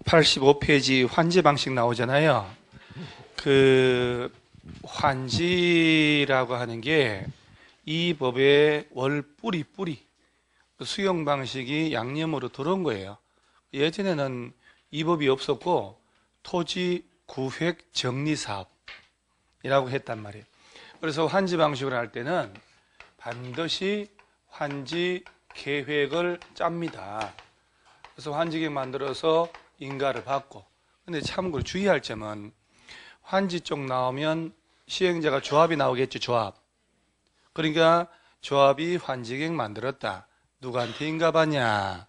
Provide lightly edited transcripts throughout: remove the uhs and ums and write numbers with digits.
85페이지 환지 방식 나오잖아요. 그 환지라고 하는 게 이 법의 월 뿌리 수용 방식이 양념으로 들어온 거예요. 예전에는 이 법이 없었고 토지 구획 정리 사업이라고 했단 말이에요. 그래서 환지 방식을 할 때는 반드시 환지 계획을 짭니다. 그래서 환지계획 만들어서 인가를 받고, 근데 참고로 주의할 점은 환지 쪽 나오면 시행자가 조합이 나오겠죠. 조합. 그러니까 조합이 환지계획 만들었다. 누구한테 인가 받냐?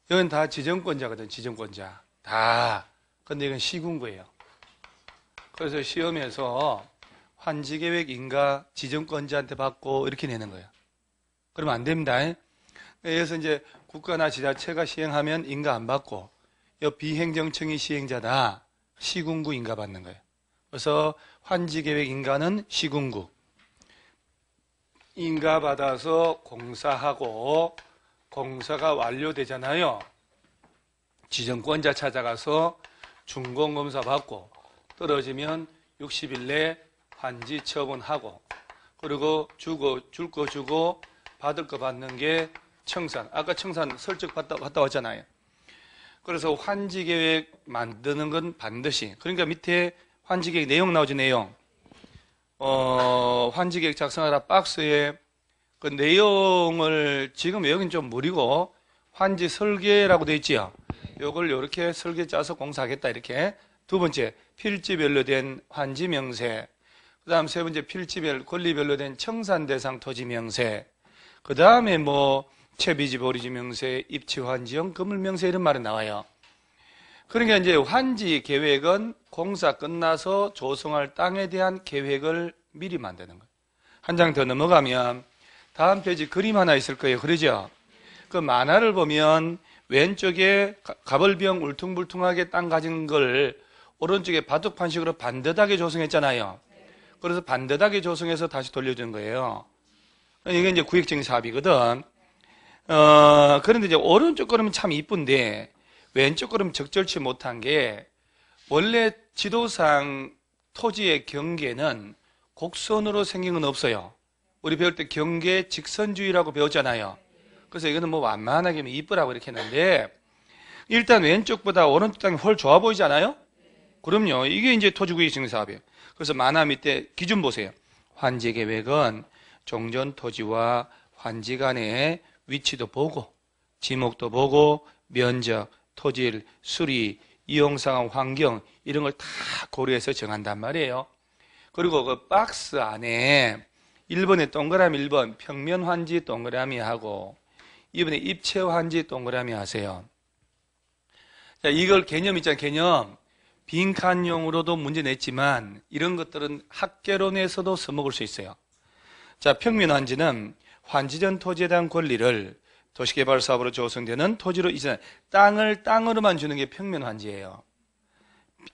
이건 다 지정권자거든. 지정권자 다. 근데 이건 시군구예요. 그래서 시험에서 환지계획 인가 지정권자한테 받고 이렇게 내는 거예요. 그러면 안 됩니다. 그래서 이제 국가나 지자체가 시행하면 인가 안 받고, 이 비행정청이 시행자다. 시군구 인가 받는 거예요. 그래서 환지계획 인가는 시군구. 인가 받아서 공사하고, 공사가 완료되잖아요. 지정권자 찾아가서 준공검사 받고, 떨어지면 60일 내 환지 처분하고, 그리고 줄 거 주고 받을 거 받는 게 청산. 아까 청산 설적 갔다 왔잖아요. 그래서 환지계획 만드는 건 반드시, 그러니까 밑에 환지계획 내용 나오죠. 내용. 환지계획 작성하라 박스에 그 내용을 지금 여긴 좀 무리고 환지 설계라고 돼 있지요. 요걸 이렇게 설계 짜서 공사하겠다. 이렇게. 두 번째, 필지별로 된 환지 명세. 그 다음 세 번째, 필지별 권리별로 된 청산 대상 토지 명세. 그 다음에 뭐 채비지 보리지 명세, 입지 환지형 건물 명세 이런 말이 나와요. 그러니까 이제 환지 계획은 공사 끝나서 조성할 땅에 대한 계획을 미리 만드는 거예요. 한 장 더 넘어가면 다음 페이지 그림 하나 있을 거예요. 그러죠? 그 만화를 보면 왼쪽에 가벌병 울퉁불퉁하게 땅 가진 걸 오른쪽에 바둑판식으로 반듯하게 조성했잖아요. 그래서 반듯하게 조성해서 다시 돌려주는 거예요. 이게 이제 구획정리 사업이거든. 그런데 이제 오른쪽 그림은 참 이쁜데 왼쪽 그림은 적절치 못한 게, 원래 지도상 토지의 경계는 곡선으로 생긴 건 없어요. 우리 배울 때 경계 직선주의라고 배웠잖아요. 그래서 이거는 뭐 완만하게 이쁘라고 이렇게 했는데, 일단 왼쪽보다 오른쪽 땅이 훨 좋아 보이지 않아요? 그럼요. 이게 이제 토지구획정리 사업이에요. 그래서 만화 밑에 기준 보세요. 환지 계획은 종전 토지와 환지 간의 위치도 보고, 지목도 보고, 면적, 토질, 수리, 이용상황, 환경 이런 걸 다 고려해서 정한단 말이에요. 그리고 그 박스 안에 1번에 동그라미 1번 평면 환지 동그라미 하고, 2번에 입체 환지 동그라미 하세요. 자, 이걸 개념 있잖아요. 개념. 빈칸용으로도 문제 냈지만 이런 것들은 학개론에서도 써먹을 수 있어요. 자, 평면 환지는 환지전 토지에 대한 권리를 도시개발 사업으로 조성되는 토지로 이전, 땅으로만 주는 게 평면 환지예요.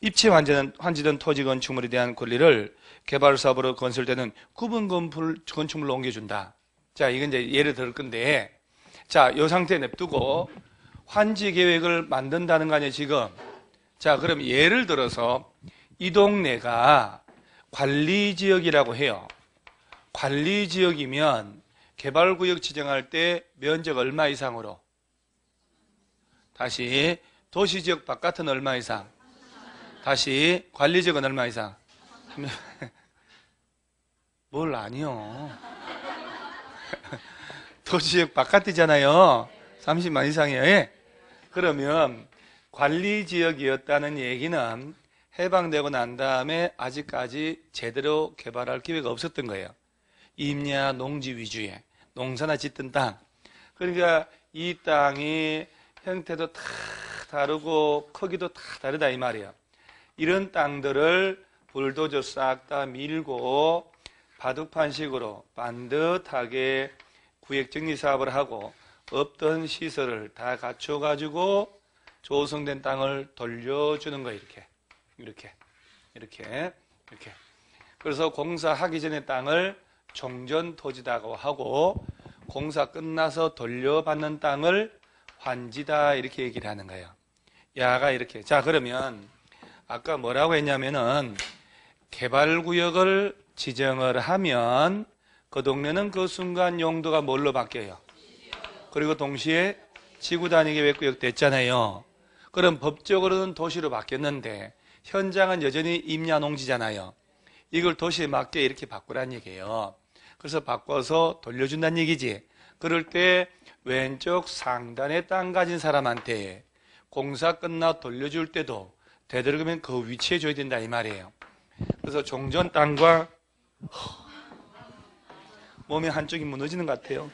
입체 환지는 환지된 토지 건축물에 대한 권리를 개발 사업으로 건설되는 구분 건축물로 옮겨준다. 자, 이건 이제 예를 들 건데, 자, 이 상태에 냅두고 환지 계획을 만든다는 거 아니에요, 지금. 자, 그럼 예를 들어서 이 동네가 관리지역이라고 해요. 관리지역이면 개발구역 지정할 때 면적 얼마 이상으로? 다시 도시지역 바깥은 얼마 이상? 다시 관리지역은 얼마 이상? 뭘 아니요. 도시지역 바깥이잖아요. 30만 이상이에요. 예? 그러면 관리지역이었다는 얘기는 해방되고 난 다음에 아직까지 제대로 개발할 기회가 없었던 거예요. 임야 농지 위주의 농사나 짓던 땅. 그러니까 이 땅이 형태도 다 다르고 크기도 다 다르다 이 말이에요. 이런 땅들을 불도저 싹 다 밀고 바둑판식으로 반듯하게 구획정리 사업을 하고 없던 시설을 다 갖춰가지고 조성된 땅을 돌려주는 거예요. 이렇게. 그래서 공사하기 전에 땅을 종전토지다고 하고, 공사 끝나서 돌려받는 땅을 환지다 이렇게 얘기를 하는 거예요. 야가 이렇게. 자, 그러면 아까 뭐라고 했냐면은 개발구역을 지정을 하면 그 동네는 그 순간 용도가 뭘로 바뀌어요? 그리고 동시에 지구단위계획구역 됐잖아요. 그럼 법적으로는 도시로 바뀌었는데 현장은 여전히 임야농지잖아요. 이걸 도시에 맞게 이렇게 바꾸란 얘기예요. 그래서 바꿔서 돌려준다는 얘기지. 그럴 때 왼쪽 상단에 땅 가진 사람한테 공사 끝나 돌려줄 때도 되도록이면 그 위치에 줘야 된다 이 말이에요. 그래서 종전 땅과 몸의 한쪽이 무너지는 것 같아요.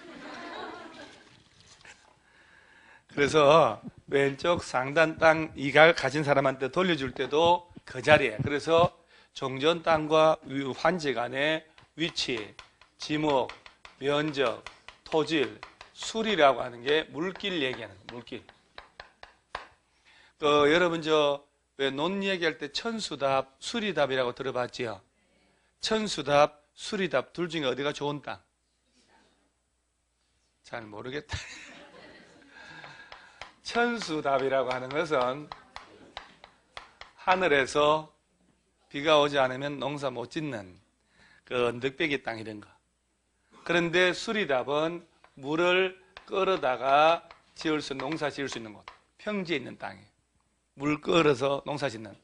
그래서 왼쪽 상단 땅 이가 가진 사람한테 돌려줄 때도 그 자리에, 그래서 종전 땅과 환지 간의 위치, 지목, 면적, 토질, 수리라고 하는 게 물길 얘기하는 거예요. 물길. 여러분 왜 논 얘기할 때 천수답, 수리답이라고 들어봤지요? 천수답, 수리답 둘 중에 어디가 좋은 땅? 잘 모르겠다. 천수답이라고 하는 것은 하늘에서 비가 오지 않으면 농사 못 짓는 그 늑배기 땅 이런 거. 그런데 수리답은 물을 끌어다가 농사 지을 수 있는 곳. 평지에 있는 땅이에요. 물 끌어서 농사 짓는.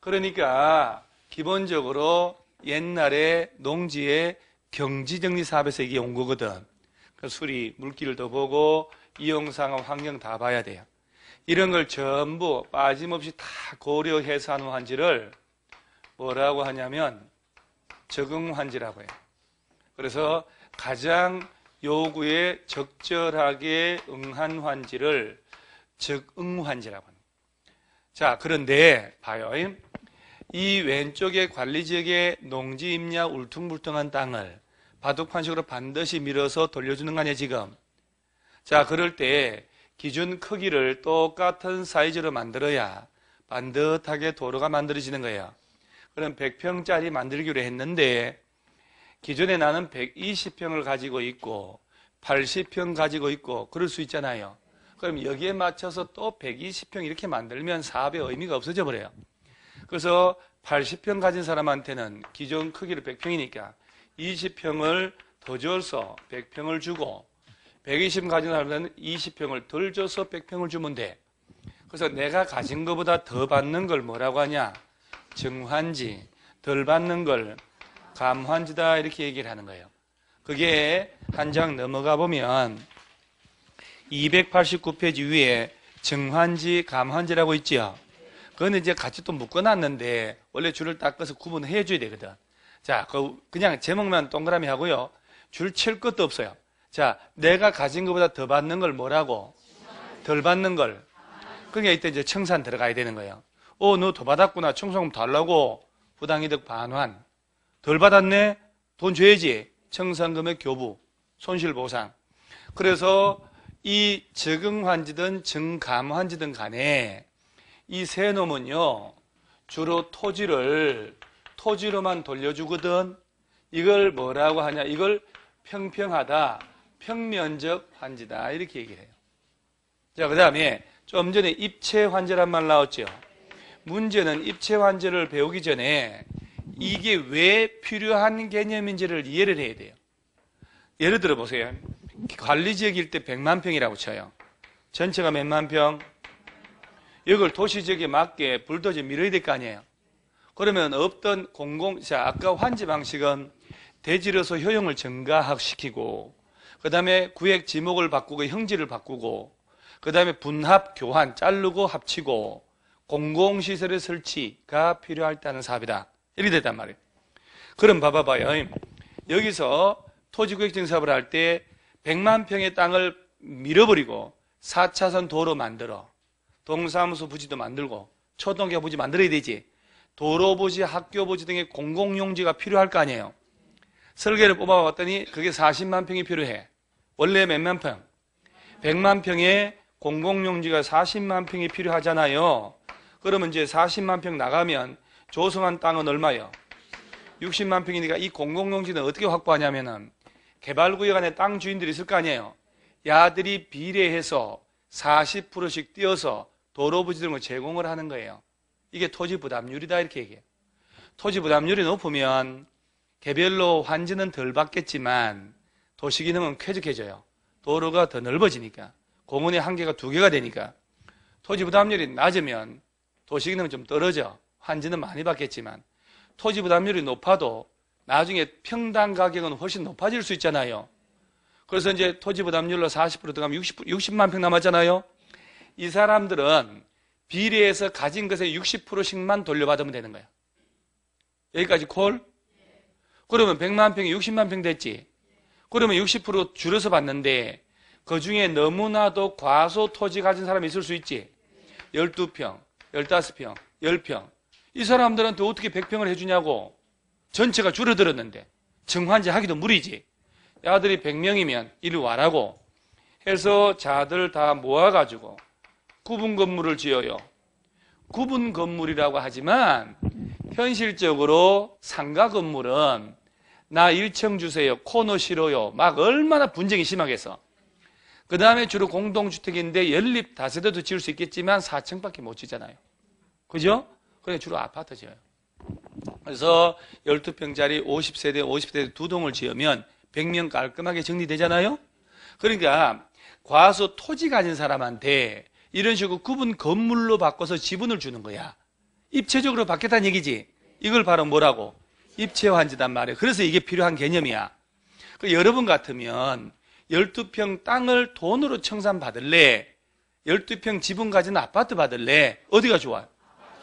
그러니까 기본적으로 옛날에 농지의 경지정리 사업에서 이게 온 거거든. 그 수리, 물길도 보고 이용상황, 환경 다 봐야 돼요. 이런 걸 전부 빠짐없이 다 고려해서 하는 환지를 뭐라고 하냐면 적응환지라고 해요. 그래서 가장 요구에 적절하게 응한 환지를 적응환지라고 합니다. 자, 그런데 봐요. 이 왼쪽에 관리지역의 농지, 임야, 울퉁불퉁한 땅을 바둑판식으로 반드시 밀어서 돌려주는 거 아니에요, 지금? 자, 그럴 때 기준 크기를 똑같은 사이즈로 만들어야 반듯하게 도로가 만들어지는 거예요. 그럼 100평짜리 만들기로 했는데 기존에 나는 120평을 가지고 있고 80평 가지고 있고 그럴 수 있잖아요. 그럼 여기에 맞춰서 또 120평 이렇게 만들면 사업의 의미가 없어져 버려요. 그래서 80평 가진 사람한테는 기존 크기를 100평이니까 20평을 더 줘서 100평을 주고 120평 가진 사람한테는 20평을 덜 줘서 100평을 주면 돼. 그래서 내가 가진 것보다 더 받는 걸 뭐라고 하냐? 정환지. 덜 받는 걸 감환지다 이렇게 얘기를 하는 거예요. 그게 한 장 넘어가 보면 289페이지 위에 정환지, 감환지라고 있지요. 그건 이제 같이 또 묶어놨는데 원래 줄을 닦아서 구분해 줘야 되거든. 자, 그냥 제목만 동그라미 하고요. 줄 칠 것도 없어요. 자, 내가 가진 것보다 더 받는 걸 뭐라고? 덜 받는 걸. 그러니까 이때 이제 청산 들어가야 되는 거예요. 너 더 받았구나. 청소금 달라고. 부당이득 반환. 덜 받았네? 돈 줘야지. 청산금액 교부. 손실보상. 그래서 이 적응환지든 정감환지든 간에 이 세 놈은요, 주로 토지로만 돌려주거든. 이걸 뭐라고 하냐? 이걸 평평하다, 평면적 환지다 이렇게 얘기를 해요. 자, 그 다음에 좀 전에 입체 환지란 말 나왔죠. 문제는 입체 환지를 배우기 전에 이게 왜 필요한 개념인지를 이해를 해야 돼요. 예를 들어 보세요. 관리지역일 때 100만 평이라고 쳐요. 전체가 몇만 평? 이걸 도시지역에 맞게 불도저 밀어야 될 거 아니에요. 그러면 없던 자, 아까 환지 방식은 대지로서 효용을 증가시키고, 그 다음에 구획 지목을 바꾸고 형질을 바꾸고, 그 다음에 분합, 교환, 자르고 합치고, 공공시설의 설치가 필요할 때 하는 사업이다. 이렇게 됐단 말이에요. 그럼 봐봐요. 여기서 토지구획정 사업을 할 때 100만 평의 땅을 밀어버리고 4차선 도로 만들어. 동사무소 부지도 만들고 초등학교 부지 만들어야 되지. 도로 부지, 학교 부지 등의 공공용지가 필요할 거 아니에요. 설계를 뽑아봤더니 그게 40만 평이 필요해. 원래 몇만 평? 100만 평의 공공용지가 40만 평이 필요하잖아요. 그러면 이제 40만 평 나가면 조성한 땅은 얼마요? 60만 평이니까 이 공공용지는 어떻게 확보하냐면은 개발구역 안에 땅 주인들이 있을 거 아니에요. 야들이 비례해서 40%씩 띄어서 도로 부지 등을 제공을 하는 거예요. 이게 토지 부담률이다 이렇게 얘기해요. 토지 부담률이 높으면 개별로 환지는 덜 받겠지만 도시 기능은 쾌적해져요. 도로가 더 넓어지니까, 공원의 한계가 2개가 되니까. 토지 부담률이 낮으면 도시 기능은 좀 떨어져. 환지는 많이 받겠지만 토지 부담률이 높아도 나중에 평당 가격은 훨씬 높아질 수 있잖아요. 그래서 이제 토지 부담률로 40% 들어가면 60만 평 남았잖아요. 이 사람들은 비례해서 가진 것의 60%씩만 돌려받으면 되는 거예요. 여기까지 콜? 그러면 100만 평이 60만 평 됐지. 그러면 60% 줄여서 받는데 그 중에 너무나도 과소 토지 가진 사람이 있을 수 있지. 12평, 15평, 10평. 이 사람들한테 어떻게 100평을 해주냐고. 전체가 줄어들었는데 정환지 하기도 무리지. 아들이 100명이면 이리 와라고 해서 자들 다 모아가지고 구분 건물을 지어요. 구분 건물이라고 하지만 현실적으로 상가 건물은 나 1층 주세요, 코너 싫어요, 막 얼마나 분쟁이 심하겠어. 그 다음에 주로 공동주택인데 연립 다세대도 지을 수 있겠지만 4층밖에 못 지잖아요. 그죠? 그래 주로 아파트 지어요. 그래서 12평짜리 50세대, 50세대 2동을 지으면 100명 깔끔하게 정리되잖아요. 그러니까 과소 토지 가진 사람한테 이런 식으로 구분 건물로 바꿔서 지분을 주는 거야. 입체적으로 받겠다는 얘기지. 이걸 바로 뭐라고? 입체환지단 말이에요. 그래서 이게 필요한 개념이야. 여러분 같으면 12평 땅을 돈으로 청산받을래? 12평 지분 가진 아파트 받을래? 어디가 좋아요?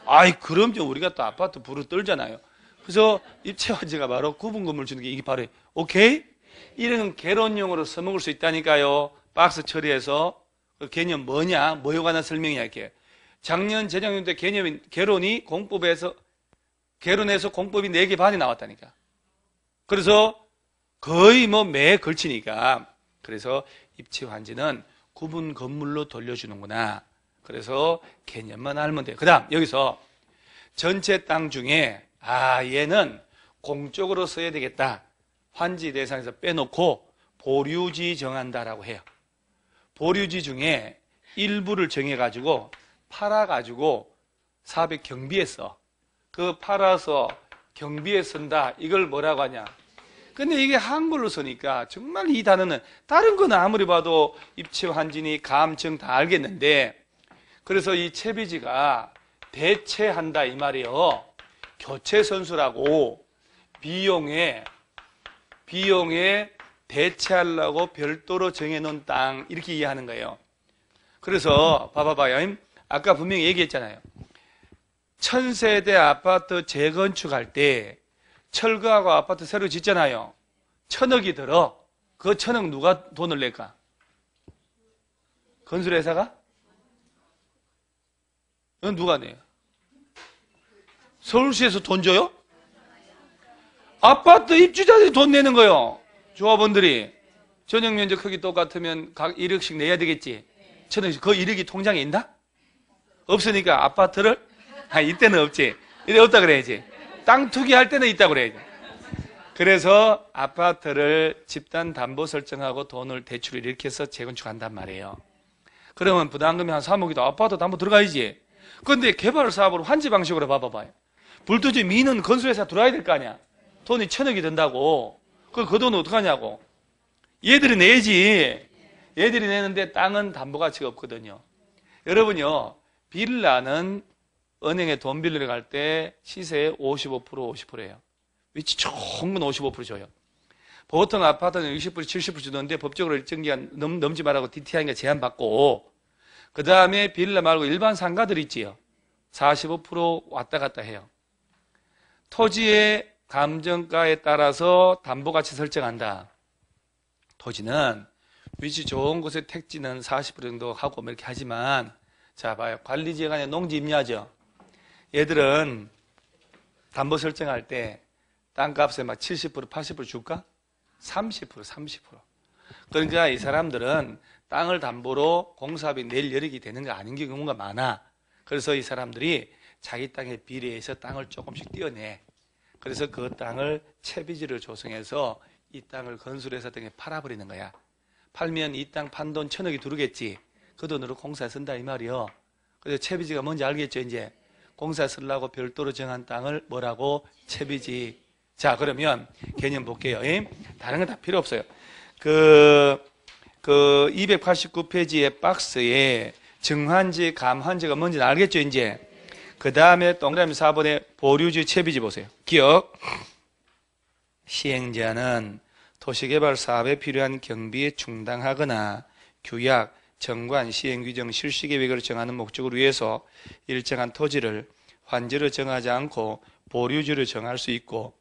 아이, 그럼요. 우리가 또 아파트 부르 떨잖아요. 그래서 입체환지가 바로 구분 건물 주는 게 이게 바로, 오케이? 이런 개론용으로 써먹을 수 있다니까요. 박스 처리해서. 그 개념 뭐냐? 뭐에 관한 설명이야, 이렇게. 작년 재작년 때 개념이, 개론이 공법에서, 개론에서 공법이 4개 반이 나왔다니까. 그래서 거의 뭐 매에 걸치니까. 그래서 입체환지는 구분 건물로 돌려주는구나. 그래서 개념만 알면 돼요. 그 다음, 여기서 전체 땅 중에, 얘는 공적으로 써야 되겠다. 환지 대상에서 빼놓고 보류지 정한다라고 해요. 보류지 중에 일부를 정해가지고 팔아가지고 사업에 경비에 써. 그 팔아서 경비에 쓴다. 이걸 뭐라고 하냐. 근데 이게 한글로 쓰니까 정말 이 단어는 다른 거는 아무리 봐도 입체환지니 감청 다 알겠는데 그래서 이 채비지가 대체한다 이 말이에요. 교체선수라고 비용에 대체하려고 별도로 정해놓은 땅 이렇게 이해하는 거예요. 그래서 봐봐요. 아까 분명히 얘기했잖아요. 1000세대 아파트 재건축할 때 철거하고 아파트 새로 짓잖아요. 1000억이 들어. 그 1000억 누가 돈을 낼까? 건설회사가? 이건 누가 내요? 서울시에서 돈 줘요? 아파트 입주자들이 돈 내는 거예요. 조합원들이. 전용 면적 크기 똑같으면 각 1억씩 내야 되겠지. 1000억씩. 그 1억이 통장에 있나? 없으니까 아파트를? 이때는 없지. 이때 없다 그래야지. 땅 투기할 때는 있다고 그래야지. 그래서 아파트를 집단 담보 설정하고 돈을 대출을 이렇게 해서 재건축한단 말이에요. 그러면 부담금이 한 3억이다. 아파트 담보 들어가야지. 그런데 개발 사업으로 환지 방식으로 봐봐요. 불도저 미는 건설회사 들어와야 될 거 아니야. 돈이 1000억이 든다고. 그 돈은 어떡하냐고. 얘들이 내지. 얘들이 내는데 땅은 담보 가치가 없거든요. 여러분요, 빌라는 은행에 돈 빌리러 갈 때 시세의 55%, 50%예요. 위치 좋은 건 55% 줘요. 보통 아파트는 60%, 70% 주는데 법적으로 일정 기간 넘지 말라고 DTI가 제한받고, 그 다음에 빌라 말고 일반 상가들 있지요. 45% 왔다 갔다 해요. 토지의 감정가에 따라서 담보가치 설정한다. 토지는 위치 좋은 곳에 택지는 40% 정도 하고 뭐 이렇게 하지만, 자 봐요. 관리지역안에 농지 임야죠. 얘들은 담보 설정할 때 땅값에 막 70%, 80% 줄까? 30%. 그러니까 이 사람들은 땅을 담보로 공사비 낼 여력이 되는 거 아닌 경우가 많아. 그래서 이 사람들이 자기 땅에 비례해서 땅을 조금씩 떼어내. 그래서 그 땅을 채비지를 조성해서 이 땅을 건설회사 등에 팔아버리는 거야. 팔면 이 땅 판 돈 1000억이 들어오겠지. 그 돈으로 공사에 쓴다 이 말이요. 그래서 채비지가 뭔지 알겠죠, 이제? 공사 쓰려고 별도로 정한 땅을 뭐라고? 채비지. 자, 그러면 개념 볼게요. 다른 건 다 필요 없어요. 그 289페이지의 박스에 정환지, 감환지가 뭔지 알겠죠, 이제? 그 다음에 동그라미 4번에 보류지, 채비지 보세요. 기억. 시행자는 도시개발 사업에 필요한 경비에 충당하거나 규약, 정관, 시행규정, 실시계획을 정하는 목적을 위해서 일정한 토지를 환지로 정하지 않고 보류지로 정할 수 있고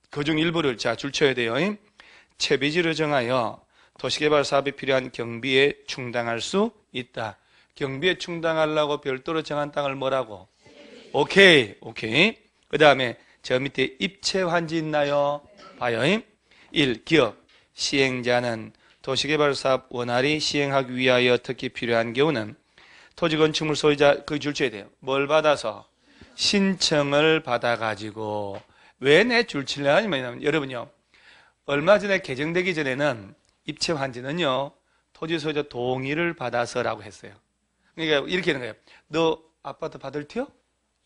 그중 일부를 줄쳐야 돼요. 채비지로 정하여 도시개발 사업에 필요한 경비에 충당할 수 있다. 경비에 충당하려고 별도로 정한 땅을 뭐라고? 오케이. 그 다음에 저 밑에 입체환지 있나요? 봐요. 1. 기업. 시행자는 도시개발사업 원활히 시행하기 위하여 특히 필요한 경우는 토지건축물 소유자 그 줄쳐야 돼요. 뭘 받아서? 신청을 받아가지고. 왜 내 줄치려 하냐면 여러분요, 얼마 전에 개정되기 전에는 입체환지는요 토지 소유자 동의를 받아서라고 했어요. 그러니까 이렇게 하는 거예요. 너 아파트 받을 티요?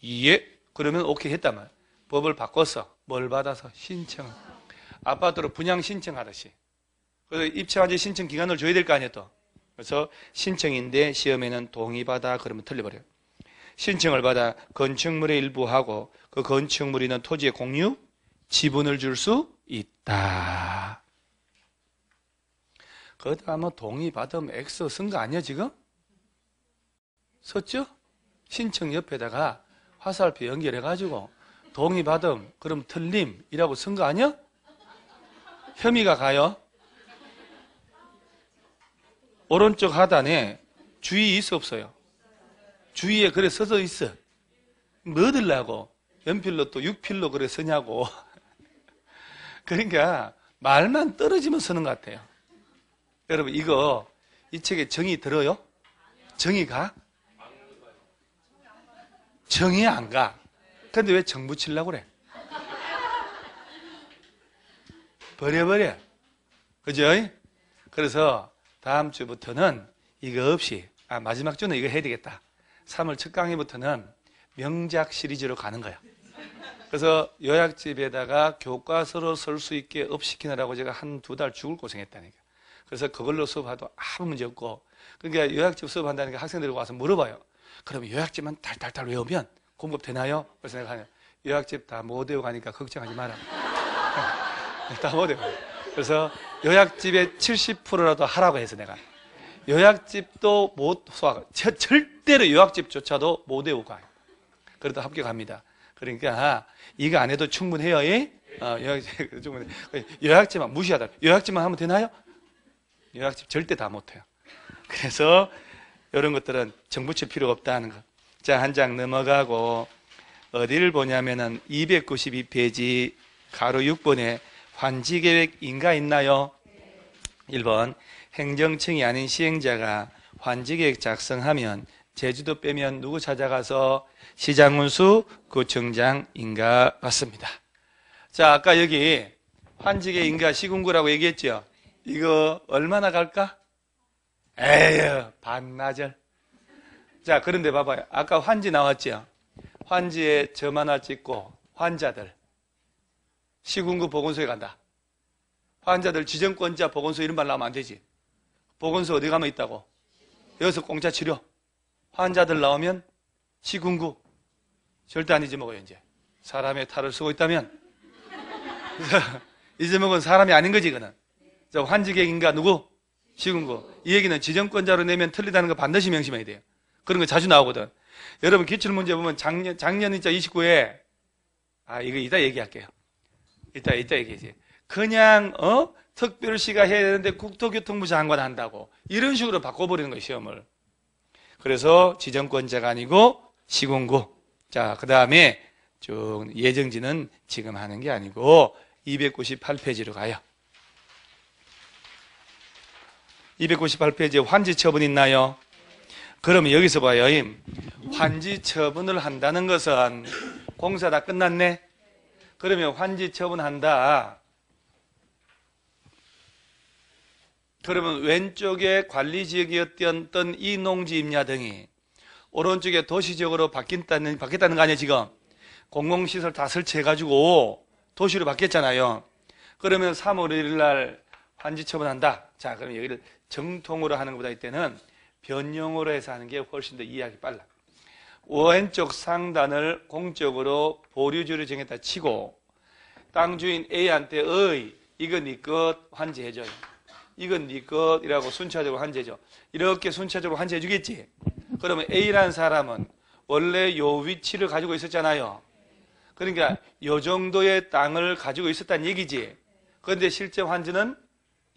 예. 그러면 오케이 했단 말이에요. 법을 바꿔서 뭘 받아서? 신청을. 아파트로 분양 신청하듯이. 그래서 입체환지 신청 기간을 줘야 될 거 아니에요, 또. 그래서 신청인데 시험에는 동의받아 그러면 틀려버려요. 신청을 받아 건축물의 일부하고 그 건축물이 있는 토지의 공유 지분을 줄 수 있다. 거기다 뭐 동의받으면 X 쓴 거 아니야, 지금? 썼죠? 신청 옆에다가 화살표 연결해가지고 동의받음, 그럼 틀림이라고 쓴 거 아니야? 혐의가 가요. 오른쪽 하단에 주의 있어 없어요? 주의에 그래 써져 있어. 뭐 얻으려고 연필로 또 6필로 그래 쓰냐고. 그러니까 말만 떨어지면 쓰는 것 같아요. 여러분 이거 이 책에 정의 들어요? 정의 가? 정의 안 가. 근데 왜 정 붙이려고 그래? 버려. 그죠? 그래서 다음 주부터는 이거 없이 마지막 주는 이거 해야 되겠다. 3월 첫 강의부터는 명작 시리즈로 가는 거야. 그래서 요약집에다가 교과서로 쓸 수 있게 업시키느라고 제가 한두 달 죽을 고생했다니까. 그래서 그걸로 수업해도 아무 문제 없고, 그러니까 요약집 수업한다니까 학생들이 와서 물어봐요. 그럼 요약집만 달달달 외우면 공급 되나요? 그래서 내가 요약집 다 못 외워가니까 걱정하지 마라. 다 못 외워. 그래서 요약집의 70%라도 하라고 해서 내가 요약집도 못 소화, 절대로 요약집조차도 못 외우고 가요. 그래도 합격합니다. 그러니까 이거 안 해도 충분해요. 요약집 충분해. 요약집만 무시하다. 요약집만 하면 되나요? 요약집 절대 다 못해요. 그래서 이런 것들은 정 붙일 필요가 없다는 거. 자, 한 장 넘어가고 어디를 보냐면은 292페이지 가로 6번에 환지계획 인가 있나요? 1번 행정청이 아닌 시행자가 환지계획 작성하면 제주도 빼면 누구 찾아가서 시장운수 구청장 인가 받습니다. 자, 아까 여기 환지계획 인가 시군구라고 얘기했죠? 이거 얼마나 갈까? 에휴, 반나절. 자, 그런데 봐봐요. 아까 환지 나왔죠? 환지에 점 하나 찍고 환자들 시군구 보건소에 간다. 환자들 지정권자 보건소 이런 말 나오면 안 되지. 보건소 어디 가면 있다고? 여기서 공짜 치료. 환자들 나오면 시군구. 절대 안 잊어먹어요, 이제. 사람의 탈을 쓰고 있다면. 잊어먹은 사람이 아닌 거지, 이거는. 자, 환지객인가 누구? 시군구. 이 얘기는 지정권자로 내면 틀리다는 거 반드시 명심해야 돼요. 그런 거 자주 나오거든. 여러분 기출문제 보면 작년인자 29회 이거 이따 얘기할게요. 이따 얘기하지. 그냥 특별시가 해야 되는데 국토교통부 장관 한다고 이런 식으로 바꿔버리는 거예요, 시험을. 그래서 지정권자가 아니고 시군구. 자, 그 다음에 쭉 예정지는 지금 하는 게 아니고 298페이지로 가요. 298페이지에 환지 처분 있나요? 그러면 여기서 봐요. 환지 처분을 한다는 것은 공사 다 끝났네? 그러면 환지 처분한다. 그러면 왼쪽에 관리지역이었던 이 농지 임야 등이 오른쪽에 도시적으로 바뀌었다는 거 아니에요, 지금? 공공시설 다 설치해가지고 도시로 바뀌었잖아요. 그러면 3월 1일 날 환지 처분한다. 자, 그럼 여기를 정통으로 하는 것보다 이때는 변형으로 해서 하는 게 훨씬 더 이해하기 빨라. 왼쪽 상단을 공적으로 보류지로 정했다 치고 땅 주인 A한테 이건 네 것 환지해줘요. 이건 네 것이라고 순차적으로 환지해줘. 이렇게 순차적으로 환지해주겠지. 그러면 A라는 사람은 원래 요 위치를 가지고 있었잖아요. 그러니까 요 정도의 땅을 가지고 있었다는 얘기지. 그런데 실제 환지는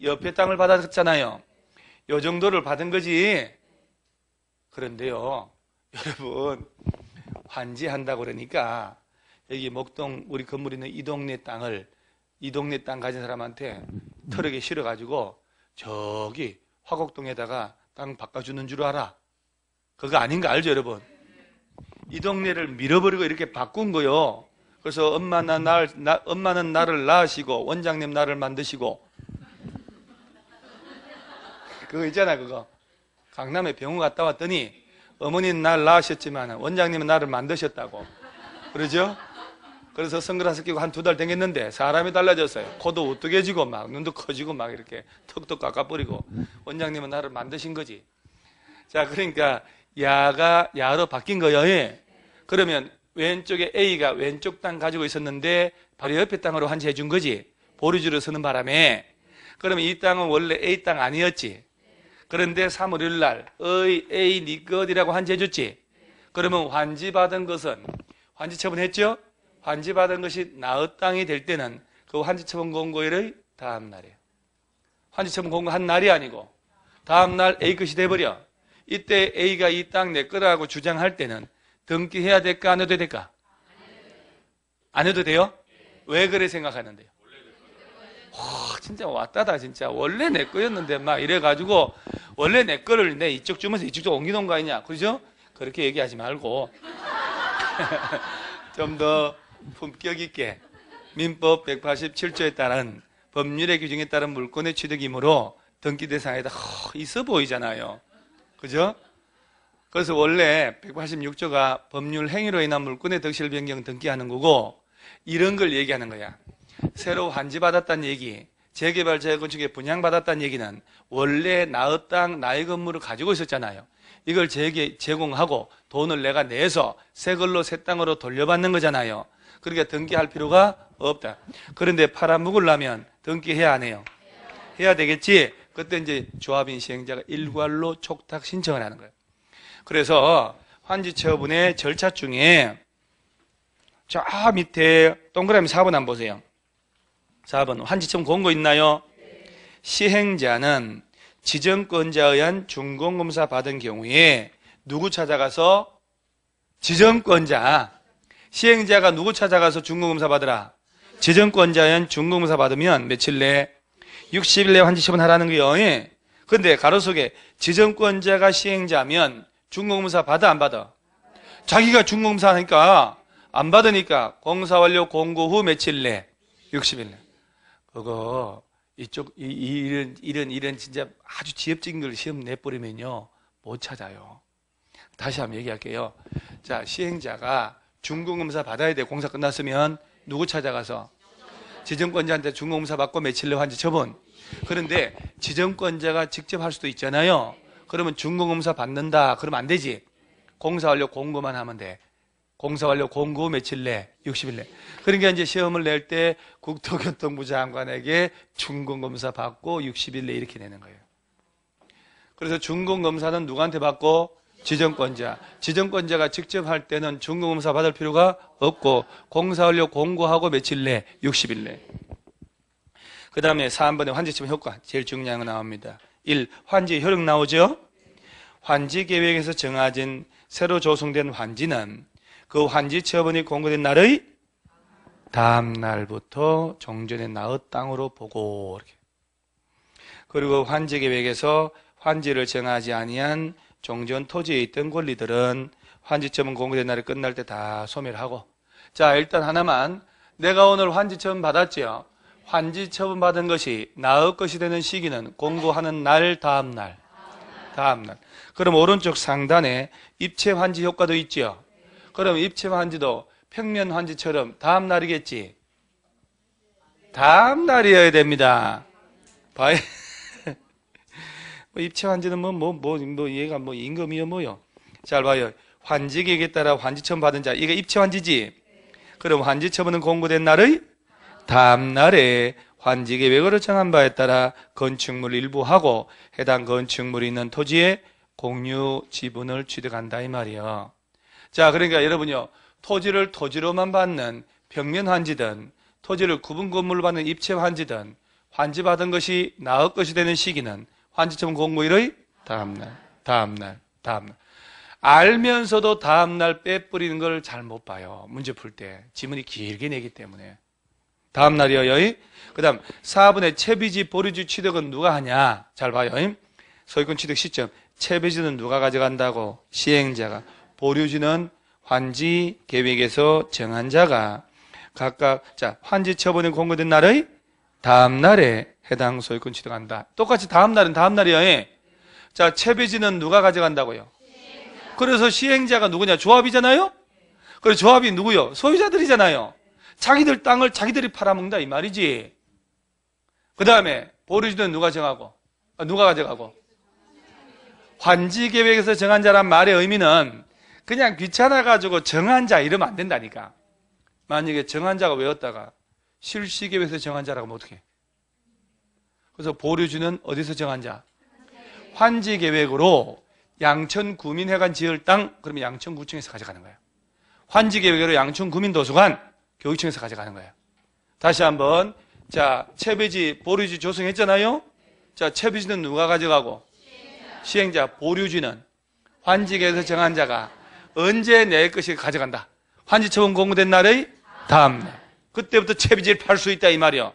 옆에 땅을 받았잖아요. 요 정도를 받은 거지. 그런데요, 여러분, 환지한다고 그러니까 여기 목동 우리 건물 있는 이 동네 땅을 이 동네 땅 가진 사람한테 트럭에 실어가지고 저기 화곡동에다가 땅 바꿔주는 줄 알아? 그거 아닌 거 알죠, 여러분? 이 동네를 밀어버리고 이렇게 바꾼 거요. 그래서 엄마는 나를 낳으시고 원장님 나를 만드시고 그거 있잖아, 그거. 강남에 병원 갔다 왔더니 어머니는 나를 낳으셨지만 원장님은 나를 만드셨다고. 그러죠? 그래서 선글라스 끼고 한 2달 댕겼는데 사람이 달라졌어요. 코도 우뚝해지고 막 눈도 커지고 막 이렇게 턱도 깎아버리고 원장님은 나를 만드신 거지. 자, 그러니까 야로 바뀐 거예요. 예. 그러면 왼쪽에 A가 왼쪽 땅 가지고 있었는데 바로 옆에 땅으로 환지해 준 거지. 보류지로 서는 바람에. 그러면 이 땅은 원래 A 땅 아니었지. 그런데 3월 1일 날 A 네 것이라고 환지해 줬지. 그러면 환지받은 것은 환지 처분했죠? 환지받은 것이 나의 땅이 될 때는 그 환지처분 공고일의 다음 날이에요. 환지처분 공고한 날이 아니고 다음 날 A 것이 돼버려. 이때 A가 이 땅 내 거라고 주장할 때는 등기해야 될까 안 해도 될까? 안 해도 돼요? 왜 그래 생각하는데요? 와, 진짜 왔다다 진짜. 원래 내 거였는데 막 이래가지고 원래 내 거를 내 이쪽 주면서 이쪽 좀 옮겨놓은 거 아니냐, 그죠? 그렇게 얘기하지 말고 좀 더 품격 있게 민법 187조에 따른 법률의 규정에 따른 물권의 취득이므로 등기 대상에다 있어 보이잖아요, 그죠? 그래서 원래 186조가 법률 행위로 인한 물권의 득실 변경 등기하는 거고 이런 걸 얘기하는 거야. 새로 환지받았다는 얘기, 재개발 재건축에 분양받았다는 얘기는 원래 나의 땅, 나의 건물을 가지고 있었잖아요. 이걸 제공하고 돈을 내가 내서 새 걸로 새 땅으로 돌려받는 거잖아요. 그러니까 등기할 필요가 없다. 그런데 팔아먹으려면 등기해야 안 해요? 해야 되겠지? 그때 이제 조합인 시행자가 일괄로 촉탁 신청을 하는 거예요. 그래서 환지처분의 절차 중에 저 밑에 동그라미 4번 한번 보세요. 4번 환지처분 공고 있나요? 시행자는 지정권자에 의한 준공검사 받은 경우에 누구 찾아가서? 지정권자. 시행자가 누구 찾아가서 준공검사 받으라? 지정권자에 의한 준공검사 받으면 며칠 내? 60일 내 환지처분 하라는 거예요. 그런데 가로속에 지정권자가 시행자면 준공검사 받아 안 받아? 자기가 준공검사 하니까 안 받으니까 공사 완료 공고 후 며칠 내? 60일 내. 그거 이런 진짜 아주 지엽적인 걸 시험 내버리면요 못 찾아요. 다시 한번 얘기할게요. 자, 시행자가 준공검사 받아야 돼. 공사 끝났으면 누구 찾아가서? 지정권자한테 준공검사 받고 며칠 내 환지 처분. 그런데 지정권자가 직접 할 수도 있잖아요. 그러면 준공검사 받는다 그러면 안 되지. 공사 완료 공고만 하면 돼. 공사 완료 공고 며칠 내? 60일 내. 그러니까 이제 시험을 낼 때 국토교통부 장관에게 준공검사 받고 60일 내 이렇게 내는 거예요. 그래서 준공검사는 누구한테 받고? 지정권자. 지정권자가 직접 할 때는 준공검사 받을 필요가 없고 공사 완료 공고하고 며칠 내? 60일 내. 그 다음에 3번에 환지처분 효과 제일 중요한 거 나옵니다. 1. 환지 효력 나오죠? 환지 계획에서 정해진 새로 조성된 환지는 그 환지 처분이 공고된 날의 다음 날부터 종전의 나의 땅으로 보고 이렇게. 그리고 환지 계획에서 환지를 정하지 아니한 종전 토지에 있던 권리들은 환지 처분 공고된 날이 끝날 때 다 소멸하고. 자, 일단 하나만. 내가 오늘 환지 처분 받았지요. 환지 처분 받은 것이 나의 것이 되는 시기는 공고하는 날 다음 날. 다음날. 그럼 오른쪽 상단에 입체 환지 효과도 있죠. 그럼 입체 환지도 평면 환지처럼 다음날이겠지. 다음날이어야 됩니다. 봐요. 입체 환지는 얘가 임금이요 뭐요. 잘 봐요. 환지객에 따라 환지처분 받은 자. 이게 입체 환지지. 그럼 환지처분은 공고된 날의 다음날에 환지계획으로 정한 바에 따라 건축물 일부하고 해당 건축물이 있는 토지에 공유 지분을 취득한다 이 말이요. 자, 그러니까 여러분요, 토지를 토지로만 받는 평면 환지든 토지를 구분 건물로 받는 입체 환지든 환지받은 것이 나의 것이 되는 시기는 환지처분 공고일의 다음날. 알면서도 다음날 빼뿌리는 걸 잘 못 봐요. 문제 풀 때 지문이 길게 내기 때문에. 다음날이요. 그 다음 4번에 채비지 보류지 취득은 누가 하냐. 잘 봐요. 소유권 취득 시점. 채비지는 누가 가져간다고? 시행자가. 보류지는 환지 계획에서 정한 자가 각각, 자, 환지 처분이 공고된 날의 다음날에 해당 소유권 취득한다. 똑같이 다음날은 다음날이요. 자, 채비지는 누가 가져간다고요? 그래서 시행자가 누구냐? 조합이잖아요? 그래서 조합이 누구요? 소유자들이잖아요. 자기들 땅을 자기들이 팔아먹는다 이 말이지. 그 다음에 보류지는 누가 정하고? 누가 가져가고? 환지계획에서 정한 자란 말의 의미는 그냥 귀찮아가지고 정한 자 이러면 안 된다니까. 만약에 정한 자가 외웠다가 실시계획에서 정한 자라고 하면 어떡해? 그래서 보류지는 어디서 정한 자? 환지계획으로 양천구민회관 지을 땅, 그러면 양천구청에서 가져가는 거예요. 환지계획으로 양천구민도서관, 교육청에서 가져가는 거예요. 다시 한번, 자, 채비지, 보류지 조성했잖아요? 자, 채비지는 누가 가져가고? 시행자, 보류지는 환지계획에서 정한 자가 언제 내 것이 가져간다. 환지처분 공고된 날의 다음날. 그때부터 채비지를 팔 수 있다 이 말이요.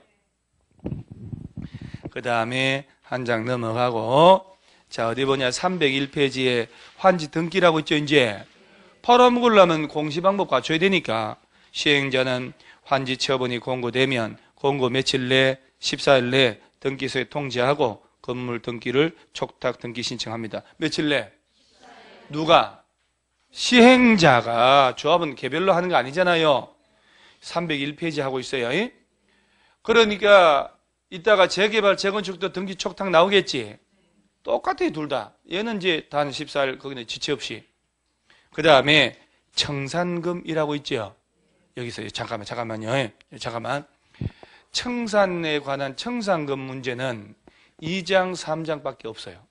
그 다음에 한 장 넘어가고, 자, 어디 보냐. 301페이지에 환지 등기라고 있죠, 이제. 팔아먹으려면 공시방법 갖춰야 되니까 시행자는 환지 처분이 공고되면 공고 며칠 내 14일 내 등기소에 통지하고 건물 등기를 촉탁 등기 신청합니다. 며칠 내? 누가? 시행자가. 조합은 개별로 하는 거 아니잖아요. 301페이지 하고 있어요. 그러니까 이따가 재개발, 재건축도 등기 촉탁 나오겠지. 똑같아요, 둘 다. 얘는 이제 단 14일, 거기는 지체 없이. 그 다음에 청산금이라고 있죠. 여기서, 잠깐만요. 잠깐만. 청산에 관한 청산금 문제는 2장, 3장밖에 없어요.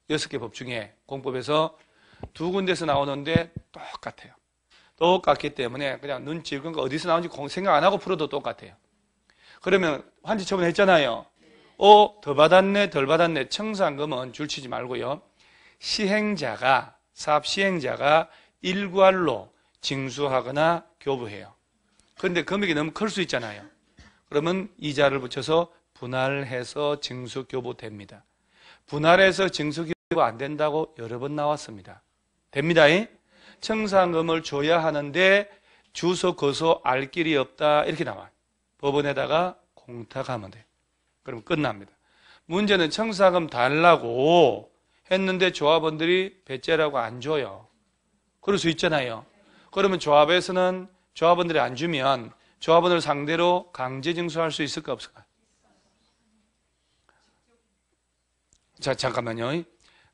6개 법 중에 공법에서 2군데서 나오는데 똑같아요. 똑같기 때문에 그냥 눈치, 그러니까 어디서 나오는지 생각 안 하고 풀어도 똑같아요. 그러면 환지 처분 했잖아요. 더 받았네, 덜 받았네. 청산금은 줄치지 말고요. 시행자가, 사업 시행자가 일괄로 징수하거나 교부해요. 그런데 금액이 너무 클 수 있잖아요. 그러면 이자를 붙여서 분할해서 징수 교부됩니다. 분할해서 징수 교부 안 된다고 여러 번 나왔습니다. 됩니다. 청산금을 줘야 하는데 주소, 거소 알 길이 없다 이렇게 나와요. 법원에다가 공탁하면 돼요. 그럼 끝납니다. 문제는 청산금 달라고 했는데 조합원들이 배째라고 안 줘요. 그럴 수 있잖아요. 그러면 조합에서는 조합원들이 안 주면 조합원을 상대로 강제 징수할 수 있을까 없을까? 자, 잠깐만요.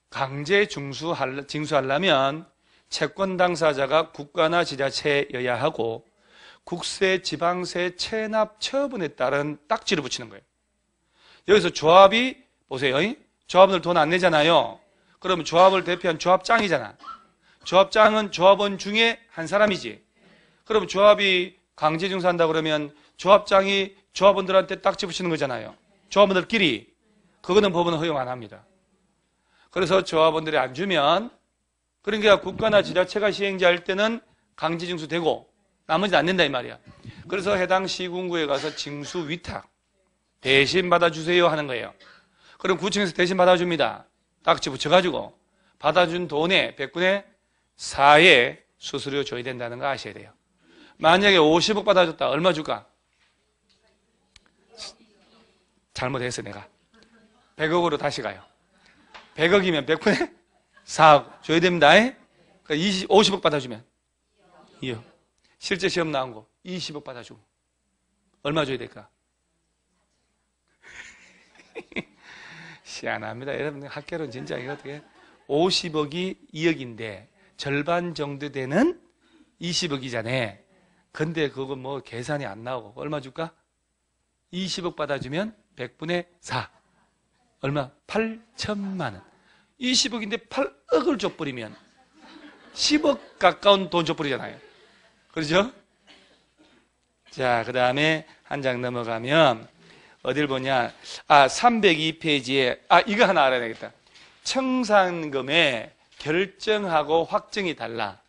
강제 징수하려면 채권 당사자가 국가나 지자체여야 하고 국세, 지방세, 체납, 처분에 따른 딱지를 붙이는 거예요. 여기서 조합이, 보세요. 조합원들 돈 안 내잖아요. 그러면 조합을 대표한 조합장이잖아. 조합장은 조합원 중에 한 사람이지. 그럼 조합이 강제징수한다 그러면 조합장이 조합원들한테 딱지 붙이는 거잖아요. 조합원들끼리. 그거는 법원은 허용 안 합니다. 그래서 조합원들이 안 주면, 그러니까 국가나 지자체가 시행자일 때는 강제징수 되고 나머지는 안 낸다 이 말이야. 그래서 해당 시군구에 가서 징수 위탁 대신 받아주세요 하는 거예요. 그럼 구청에서 대신 받아줍니다. 딱지 붙여가지고 받아준 돈의 100분의 4의 수수료 줘야 된다는 거 아셔야 돼요. 만약에 50억 받아줬다. 얼마 줄까? 잘못했어 내가. 100억으로 다시 가요. 100억이면 100분의 4억 줘야 됩니다. 그러니까 50억 받아주면 2억. 실제 시험 나온 거 20억 받아주고 얼마 줘야 될까? 희한합니다. 여러분 학교는 진짜 이거 어떻게 50억이 2억인데 절반 정도 되는 20억이잖아요. 근데 그거 뭐 계산이 안 나오고 얼마 줄까? 20억 받아주면 100분의 4 얼마? 8천만 원. 20억인데 8억을 줘버리면 10억 가까운 돈 줘버리잖아요. 그렇죠? 자, 그 다음에 한 장 넘어가면 어딜 보냐? 302페이지에 이거 하나 알아야 되겠다. 청산금의 결정하고 확정이 달라.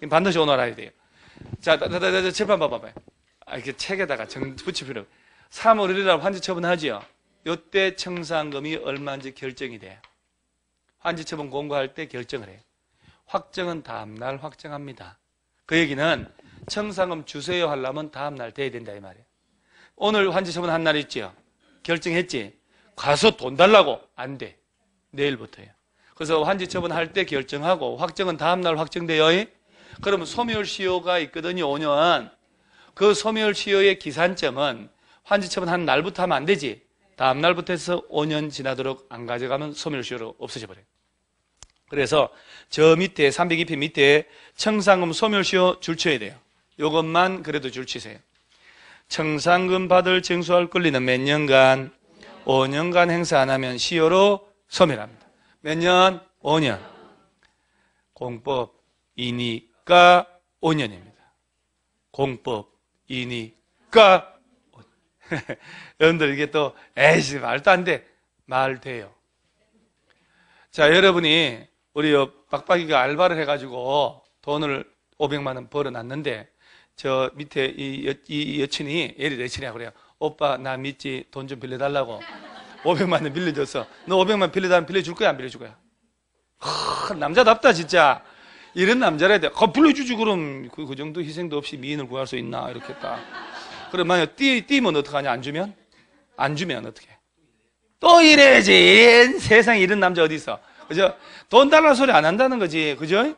반드시 오늘 알아야 돼요. 자, 칠판 봐봐요. 이렇게 책에다가 붙일 필요. 3월 1일날 환지 처분하지요. 이때 청산금이 얼마인지 결정이 돼요. 환지 처분 공고할 때 결정을 해요. 확정은 다음날 확정합니다. 그 얘기는 청산금 주세요 하려면 다음날 돼야 된다 이 말이에요. 오늘 환지 처분 한 날 있지요. 결정했지. 가서 돈 달라고 안 돼. 내일부터예요. 그래서 환지 처분할 때 결정하고 확정은 다음날 확정돼요. 그러면 소멸시효가 있거든요. 5년. 그 소멸시효의 기산점은 환지 처분한 날부터 하면 안 되지. 다음날부터 해서 5년 지나도록 안 가져가면 소멸시효로 없어져 버려요. 그래서 저 밑에 302편 밑에 청산금 소멸시효 줄쳐야 돼요. 이것만 그래도 줄치세요. 청산금 받을 쟁수할 권리는 몇 년간? 5년간 행사 안 하면 시효로 소멸합니다. 몇 년? 5년. 공법이니까 5년입니다. 공법이니까 여러분들 이게 또 에이씨 말도 안 돼. 말 돼요. 자, 여러분이 우리 빡빡이가 알바를 해가지고 돈을 500만 원 벌어놨는데 저 밑에 이 여친이 예리 여친이야 그래요. 오빠 나 믿지 돈 좀 빌려달라고 500만 원 빌려줬어. 너 500만 빌려달라면 빌려줄 거야 안 빌려줄 거야? 남자답다 진짜. 이런 남자라 돼. 빌려주지 그럼 그 정도 희생도 없이 미인을 구할 수 있나 이렇게 딱. 그럼 만약 뛰면 어떡하냐? 안 주면 어떡해? 또 이래야지. 세상에 이런 남자 어디 있어? 그죠? 돈 달라는 소리 안 한다는 거지. 그죠?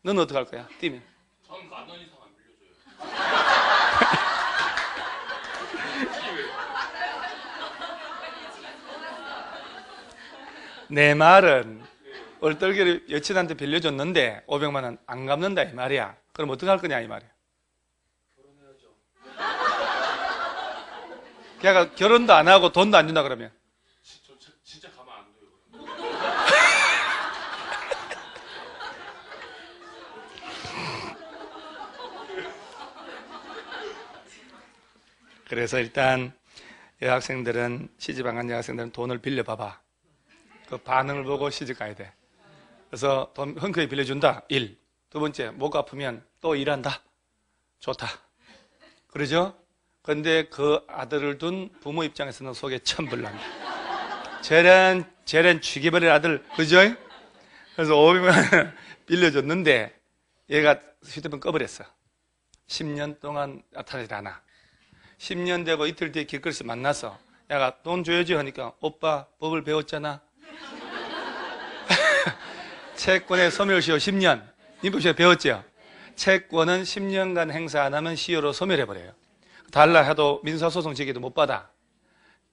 너는 어떡할 거야? 뛰면. 전 10,000원 이상 안 빌려줘요. 내 말은 얼떨결에 여친한테 빌려줬는데 500만 원 안 갚는다 이 말이야. 그럼 어떡할 거냐 이 말이야. 결혼해야죠. 걔가 결혼도 안 하고 돈도 안 준다 그러면 진짜 가면 안 돼요. 그래서 일단 여학생들은 시집 안 간 여학생들은 돈을 빌려봐봐. 그 반응을 보고 시집 가야 돼. 그래서 돈 흔쾌히 빌려준다. 1. 두 번째, 목 아프면 또 일한다. 좋다. 그러죠? 근데 그 아들을 둔 부모 입장에서는 속에 천불납니다. 쟤는 죽여버릴 아들, 그죠? 그래서 500만 원 빌려줬는데 얘가 휴대폰 꺼버렸어. 10년 동안 나타나질 않아. 10년 되고 이틀 뒤에 길거리에서 만나서 야가 돈 줘야지 하니까 오빠 법을 배웠잖아. 채권의 소멸시효 10년. 민법시효 배웠죠? 채권은 10년간 행사 안 하면 시효로 소멸해버려요. 달라 해도 민사소송 제기도 못 받아.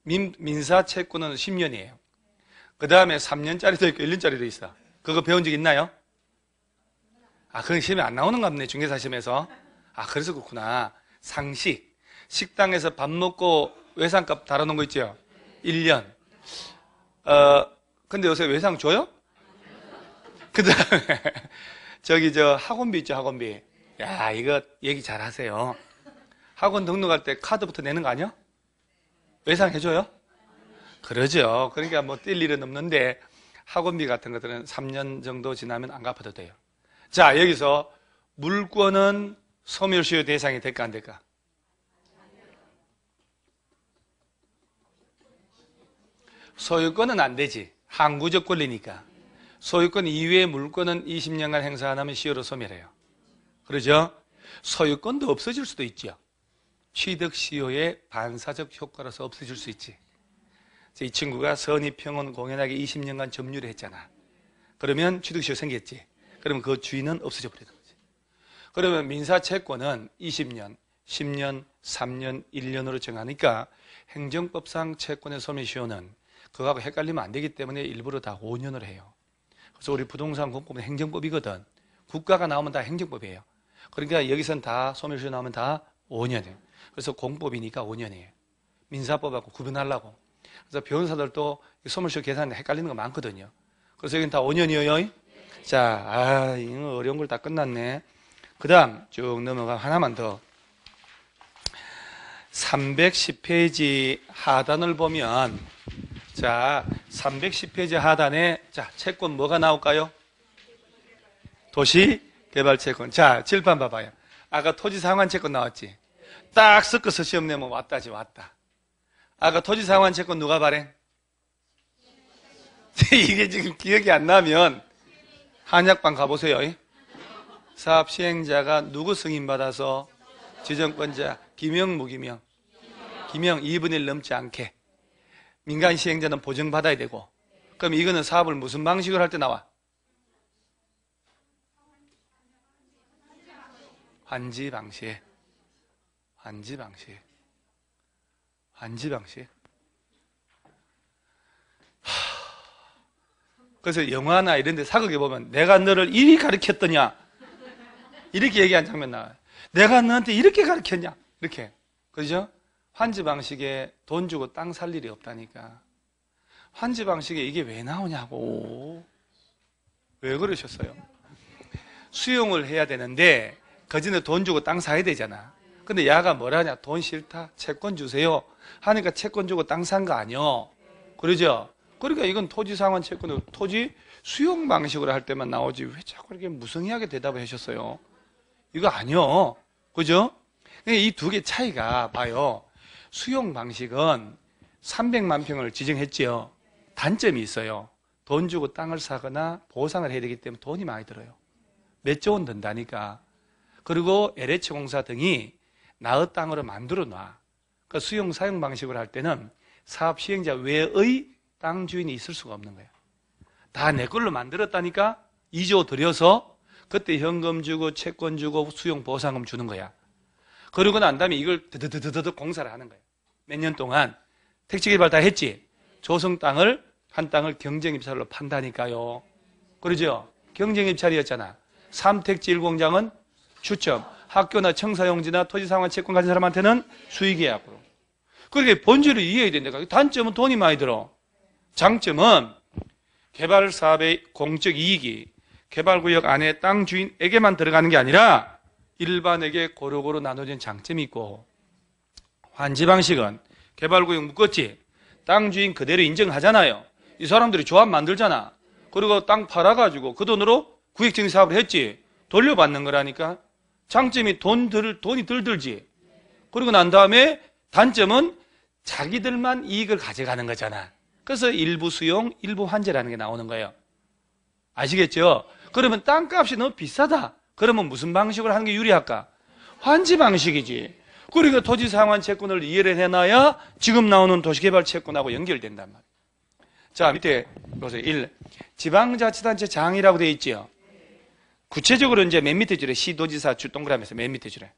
민사 채권은 10년이에요. 그 다음에 3년짜리도 있고 1년짜리도 있어. 그거 배운 적 있나요? 그건 시험에 안 나오는가 보네, 중개사 시험에서. 그래서 그렇구나. 상식. 식당에서 밥 먹고 외상값 달아놓은 거 있죠? 1년. 근데 요새 외상 줘요? 그 다음에, 학원비 있죠, 학원비. 야, 이거 얘기 잘 하세요. 학원 등록할 때 카드부터 내는 거 아니야? 외상해줘요? 그러죠. 그러니까 뭐 뛸 일은 없는데, 학원비 같은 것들은 3년 정도 지나면 안 갚아도 돼요. 자, 여기서 물권은 소멸시효 대상이 될까, 안 될까? 소유권은 안 되지. 항구적 권리니까. 소유권 이외의 물권은 20년간 행사 안 하면 시효로 소멸해요. 그러죠? 소유권도 없어질 수도 있죠. 취득 시효의 반사적 효과로서 없어질 수 있지. 그래서 이 친구가 선의평원 공연하게 20년간 점유를 했잖아. 그러면 취득시효 생겼지. 그러면 그 주인은 없어져 버리는 거지. 그러면 민사채권은 20년, 10년, 3년, 1년으로 정하니까 행정법상 채권의 소멸시효는 그거하고 헷갈리면 안 되기 때문에 일부러 다 5년을 해요. 그래서 우리 부동산 공법은 행정법이거든. 국가가 나오면 다 행정법이에요. 그러니까 여기선 다 소멸시효 나오면 다 5년이에요. 그래서 공법이니까 5년이에요. 민사법하고 구분하려고. 그래서 변호사들도 소멸시효 계산에 헷갈리는 거 많거든요. 그래서 여기는 다 5년이에요. 자, 이거 어려운 걸 다 끝났네. 그 다음 쭉 넘어가 하나만 더. 310페이지 하단을 보면, 자, 310페이지 하단에, 자, 채권 뭐가 나올까요? 도시개발채권. 자, 칠판 봐봐요. 아까 토지상환채권 나왔지? 딱 섞어서 시험 내면 왔다지, 왔다. 아까 토지상환채권 누가 발행? 이게 지금 기억이 안 나면 한약방 가보세요. 사업 시행자가 누구 승인받아서? 지정권자, 기명, 무기명? 기명 2분의 1 넘지 않게. 민간 시행자는 보증받아야 되고. 그럼 이거는 사업을 무슨 방식으로 할 때 나와? 환지 방식. 환지 방식. 환지 방식. 그래서 영화나 이런 데 사극에 보면 내가 너를 이리 가르쳤더냐? 이렇게 얘기한 장면 나와요. 내가 너한테 이렇게 가르쳤냐? 이렇게. 그죠? 환지 방식에 돈 주고 땅 살 일이 없다니까. 환지 방식에 이게 왜 나오냐고. 왜 그러셨어요? 수용을 해야 되는데 그 전에 돈 주고 땅 사야 되잖아. 근데 야가 뭐라냐? 돈 싫다? 채권 주세요. 하니까 채권 주고 땅 산 거 아니요. 그러죠? 그러니까 이건 토지상환 채권은 토지 수용 방식으로 할 때만 나오지 왜 자꾸 이렇게 무성의하게 대답을 하셨어요? 이거 아니요. 그죠? 이 두 개 차이가 봐요. 수용 방식은 300만 평을 지정했지요. 단점이 있어요. 돈 주고 땅을 사거나 보상을 해야 되기 때문에 돈이 많이 들어요. 몇 조 원 든다니까. 그리고 LH공사 등이 나의 땅으로 만들어 놔. 그러니까 수용 사용 방식으로 할 때는 사업 시행자 외의 땅 주인이 있을 수가 없는 거예요. 다 내 걸로 만들었다니까 2조 들여서 그때 현금 주고 채권 주고 수용 보상금 주는 거야. 그러고 난 다음에 이걸 드드드드드 공사를 하는 거예요. 몇 년 동안 택지 개발 다 했지. 조성 땅을 한 땅을 경쟁 입찰로 판다니까요. 그러죠? 경쟁 입찰이었잖아. 3택지 1공장은 추첨, 학교나 청사용지나 토지상환 채권 가진 사람한테는 수의계약으로. 그렇게 본질을 이해해야 된다. 단점은 돈이 많이 들어. 장점은 개발 사업의 공적 이익이 개발구역 안에 땅 주인에게만 들어가는 게 아니라 일반에게 고루고루 나눠진 장점이 있고, 환지 방식은 개발구역 묶었지. 땅 주인 그대로 인정하잖아요. 이 사람들이 조합 만들잖아. 그리고 땅 팔아가지고 그 돈으로 구획적인 사업을 했지. 돌려받는 거라니까. 장점이 돈이 덜 들지. 그리고 난 다음에 단점은 자기들만 이익을 가져가는 거잖아. 그래서 일부 수용, 일부 환제라는 게 나오는 거예요. 아시겠죠? 그러면 땅값이 너무 비싸다. 그러면 무슨 방식으로 하는 게 유리할까? 환지 방식이지. 그러니까 토지상환 채권을 이해를 해놔야 지금 나오는 도시개발 채권하고 연결된단 말이에요. 자, 밑에 보세요. 1. 지방자치단체 장이라고 되어 있지요. 구체적으로 이제 맨 밑에 줄에 시도지사 주 동그라미에서 맨 밑에 줄에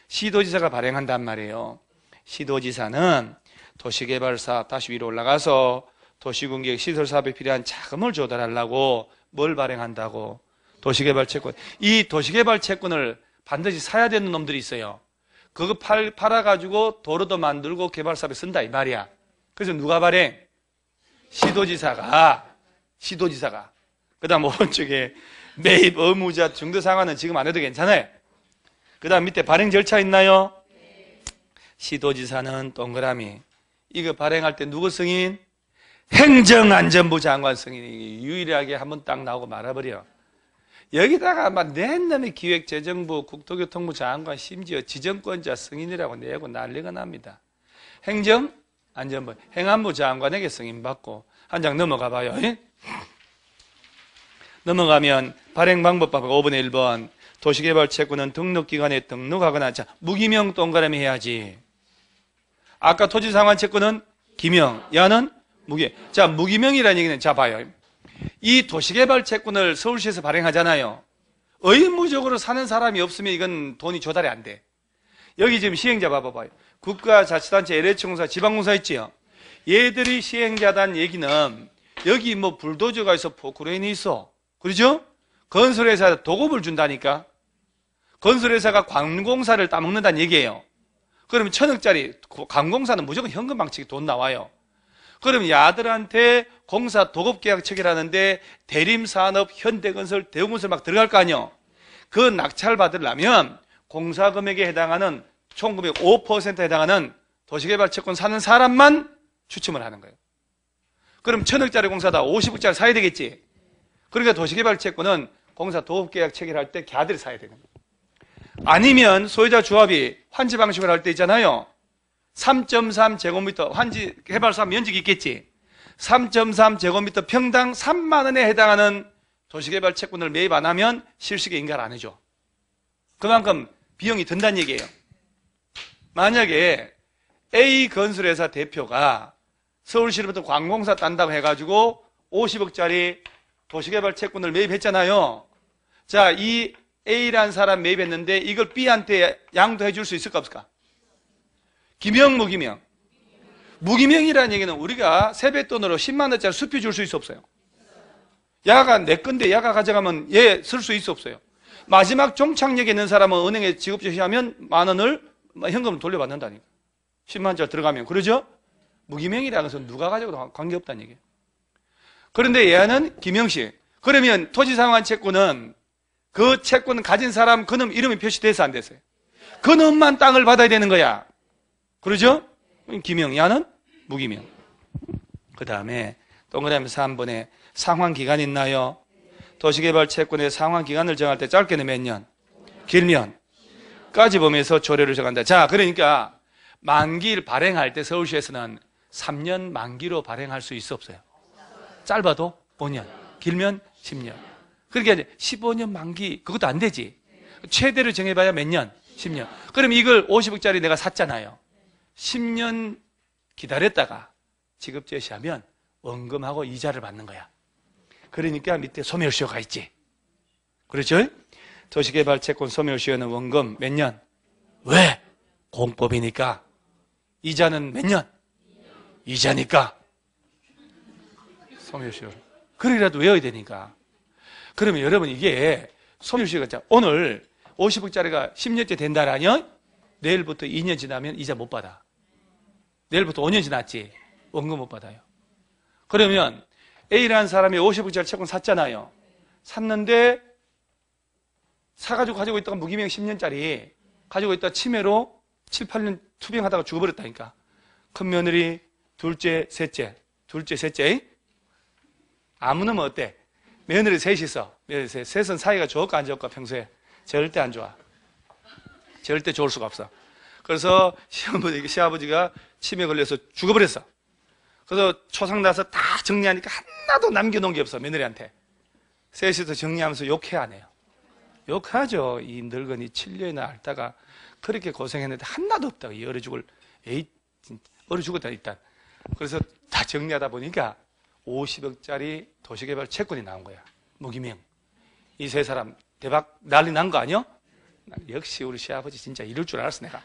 시도지사가 발행한단 말이에요. 시도지사는 도시개발사 다시 위로 올라가서 도시군계획 시설사업에 필요한 자금을 조달하려고 뭘 발행한다고? 도시개발 채권. 이 도시개발 채권을 반드시 사야 되는 놈들이 있어요. 그거 팔아가지고 도로도 만들고 개발사업에 쓴다 이 말이야. 그래서 누가 발행? 시도지사가. 그 다음 오른쪽에 매입 의무자 중도상환은 지금 안 해도 괜찮아요. 그 다음 밑에 발행 절차 있나요? 시도지사는 동그라미. 이거 발행할 때 누구 승인? 행정안전부 장관 승인이 유일하게 한번 딱 나오고 말아버려. 여기다가 막 낸 놈의 기획재정부, 국토교통부 장관, 심지어 지정권자 승인이라고 내고 난리가 납니다. 행정안전부, 행안부 장관에게 승인받고 한 장 넘어가 봐요. 넘어가면 발행 방법 봐봐. 5분의 1번. 도시개발 채권은 등록기관에 등록하거나, 자, 무기명 동그라미 해야지. 아까 토지상환 채권은 기명, 야는 자, 무기명이라는 얘기는, 자, 봐요. 이 도시개발 채권을 서울시에서 발행하잖아요. 의무적으로 사는 사람이 없으면 이건 돈이 조달이 안 돼. 여기 지금 시행자 봐봐요. 국가자치단체, LH공사, 지방공사 있지요. 얘들이 시행자단 얘기는 여기 뭐 불도저가 있어, 포크레인이 있어. 그러죠? 건설회사에 도급을 준다니까. 건설회사가 관공사를 따먹는다는 얘기예요. 그러면 1,000억짜리 관공사는 무조건 현금 방식이 돈 나와요. 그럼 야들한테 공사 도급계약 체결하는데 대림산업, 현대건설, 대우건설 막 들어갈 거 아니에요. 그 낙찰 받으려면 공사금액에 해당하는 총금액 5%에 해당하는 도시개발 채권 사는 사람만 추첨을 하는 거예요. 그럼 1,000억짜리 공사다 50억짜리 사야 되겠지. 그러니까 도시개발 채권은 공사 도급계약 체결할 때 걔들이 사야 되는 거예요. 아니면 소유자 조합이 환지 방식을 할 때 있잖아요. 3.3 제곱미터 환지 개발사 면적이 있겠지. 3.3 제곱미터 평당 3만 원에 해당하는 도시개발 채권을 매입 안 하면 실식에 인가를 안 해줘. 그만큼 비용이 든다는 얘기예요. 만약에 A 건설회사 대표가 서울시로부터 관공사 딴다고 해가지고 50억짜리 도시개발 채권을 매입했잖아요. 자, 이 A라는 사람 매입했는데 이걸 B한테 양도해 줄 수 있을까 없을까? 기명, 무기명. 무기명이라는 얘기는 우리가 세뱃돈으로 10만 원짜리 수표 줄 수 있어 없어요? 야가 내 건데 야가 가져가면 얘 쓸 수 있어 없어요? 마지막 종착역에 있는 사람은 은행에 지급 제시하면 만 원을 현금을 돌려받는다니까. 10만 원짜리 들어가면. 그러죠? 무기명이라는 것은 누가 가져가도 관계없다는 얘기예요. 그런데 얘는 기명식. 그러면 토지상환 채권은 그 채권 가진 사람 그놈 이름이 표시돼서 안 됐어요. 그놈만 땅을 받아야 되는 거야. 그러죠? 기명, 야는 무기명. 그 다음에 동그라미 3번에 상환기간 있나요? 도시개발 채권의 상환기간을 정할 때 짧게는 몇 년? 길면까지 보면서 조례를 정한다. 자, 그러니까 만기를 발행할 때 서울시에서는 3년 만기로 발행할 수 있어 없어요? 짧아도 5년, 길면 10년. 그러니까 15년 만기, 그것도 안 되지. 최대로 정해봐야 몇 년? 10년. 그럼 이걸 50억짜리 내가 샀잖아요. 10년 기다렸다가 지급 제시하면 원금하고 이자를 받는 거야. 그러니까 밑에 소멸시효가 있지. 그렇죠? 도시개발 채권 소멸시효는 원금 몇 년? 왜? 공법이니까. 이자는 몇 년? 이자니까. 소멸시효를. 그러기라도 외워야 되니까. 그러면 여러분 이게 소멸시효가 오늘 50억짜리가 10년째 된다라면 내일부터 2년 지나면 이자 못 받아. 내일부터 5년 지났지. 원금 못 받아요. 그러면 A라는 사람이 50억짜리 채권 샀잖아요. 샀는데 사가지고 가지고 있다가 무기명 10년짜리 가지고 있다가 치매로 7, 8년 투병하다가 죽어버렸다니까. 큰 며느리, 둘째, 셋째. 아무 놈은 어때? 며느리 셋이 있어. 며느리 셋. 셋은 사이가 좋을까 안 좋을까 평소에? 절대 안 좋아. 절대 좋을 수가 없어. 그래서 시아버지가 치매 걸려서 죽어버렸어. 그래서 초상 나서 다 정리하니까 하나도 남겨놓은 게 없어, 며느리한테. 셋이서 정리하면서 욕해 안 해요. 욕하죠. 이 늙은이 7년이나 앓다가 그렇게 고생했는데 하나도 없다고. 이 얼어 죽을, 얼어 죽었다, 일단. 그래서 다 정리하다 보니까 50억짜리 도시개발 채권이 나온 거야. 무기명. 이 세 사람 대박 난리 난 거 아니야? 역시 우리 시아버지 진짜 이럴 줄 알았어, 내가.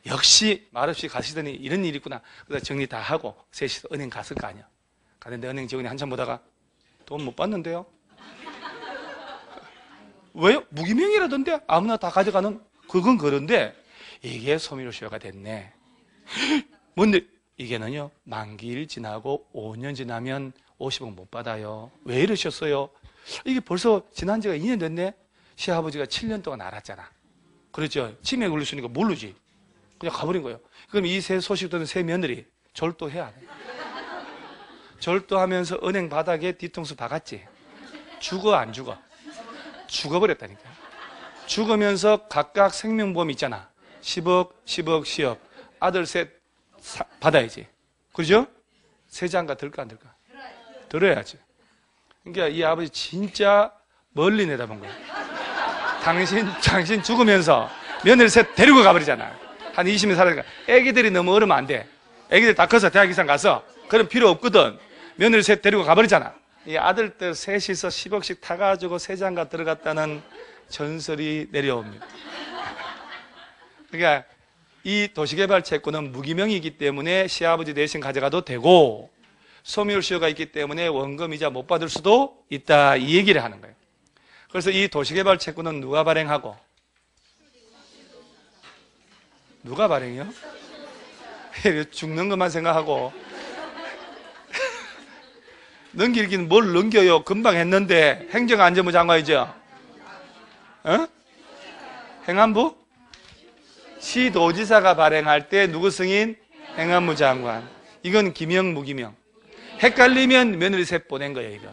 역시 말없이 가시더니 이런 일이 있구나. 그래서 정리 다 하고 셋이서 은행 갔을 거 아니야. 갔는데 은행 직원이 한참 보다가 돈 못 받는데요? 왜요? 무기명이라던데? 아무나 다 가져가는? 그건 그런데 이게 소멸시효가 됐네. 뭔데? 이게는요, 만기일 지나고 5년 지나면 50억 못 받아요. 왜 이러셨어요? 이게 벌써 지난 지가 2년 됐네? 시아버지가 7년 동안 알았잖아. 그렇죠? 치매에 걸렸으니까 모르지. 그냥 가버린 거예요. 그럼 이 새 소식 듣는 새 며느리 절도해야 안 해. 절도하면서 은행 바닥에 뒤통수 박았지. 죽어 안 죽어? 죽어버렸다니까. 죽으면서 각각 생명보험 있잖아. 10억, 10억, 10억. 아들 셋 받아야지. 그죠? 세 장가 들까 안 들까? 들어야지. 그러니까 이 아버지 진짜 멀리 내다본 거야. 당신 죽으면서 며느리 셋 데리고 가버리잖아. 한 20년 살아니까. 애기들이 너무 어리면 안 돼. 애기들 다 커서 대학 이상 가서 그럼 필요 없거든. 며느리 셋 데리고 가버리잖아. 이 아들들 셋이서 10억씩 타가지고 세장가 들어갔다는 전설이 내려옵니다. 그러니까 이 도시개발 채권은 무기명이기 때문에 시아버지 대신 가져가도 되고 소멸시효가 있기 때문에 원금이자 못 받을 수도 있다, 이 얘기를 하는 거예요. 그래서 이 도시개발 채권은 누가 발행하고? 누가 발행해요? 죽는 것만 생각하고 넘기긴 뭘 넘겨요? 금방 했는데. 행정안전부 장관이죠? 어? 행안부? 시도지사가 발행할 때 누구 승인? 행안부 장관. 이건 기명 무기명. 헷갈리면 며느리 셋 보낸 거예요, 이거.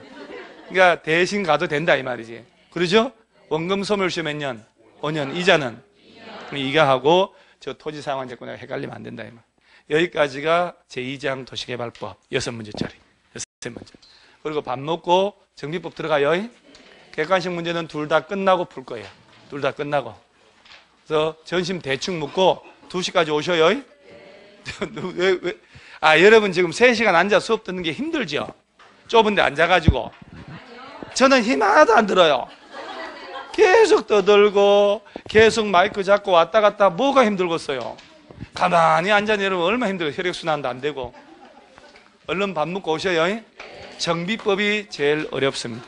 그러니까 대신 가도 된다 이 말이지. 그러죠? 원금 소멸시효 몇 년? 5년. 이자는? 이가 하고 저 토지 상환 채권하고 헷갈리면 안 된다 이 말. 여기까지가 제2장 도시개발법 6문제짜리. 6문제. 그리고 밥 먹고 정비법 들어가요. 객관식 문제는 둘 다 끝나고 풀 거예요. 둘 다 끝나고. 그래서 점심 대충 먹고 2시까지 오셔요. 여러분 지금 3시간 앉아 수업 듣는 게 힘들죠? 좁은 데 앉아가지고. 저는 힘 하나도 안 들어요. 계속 떠들고 계속 마이크 잡고 왔다 갔다 뭐가 힘들겠어요? 가만히 앉아 여러분 얼마나 힘들어요. 혈액순환도 안 되고. 얼른 밥 먹고 오셔요. 정비법이 제일 어렵습니다.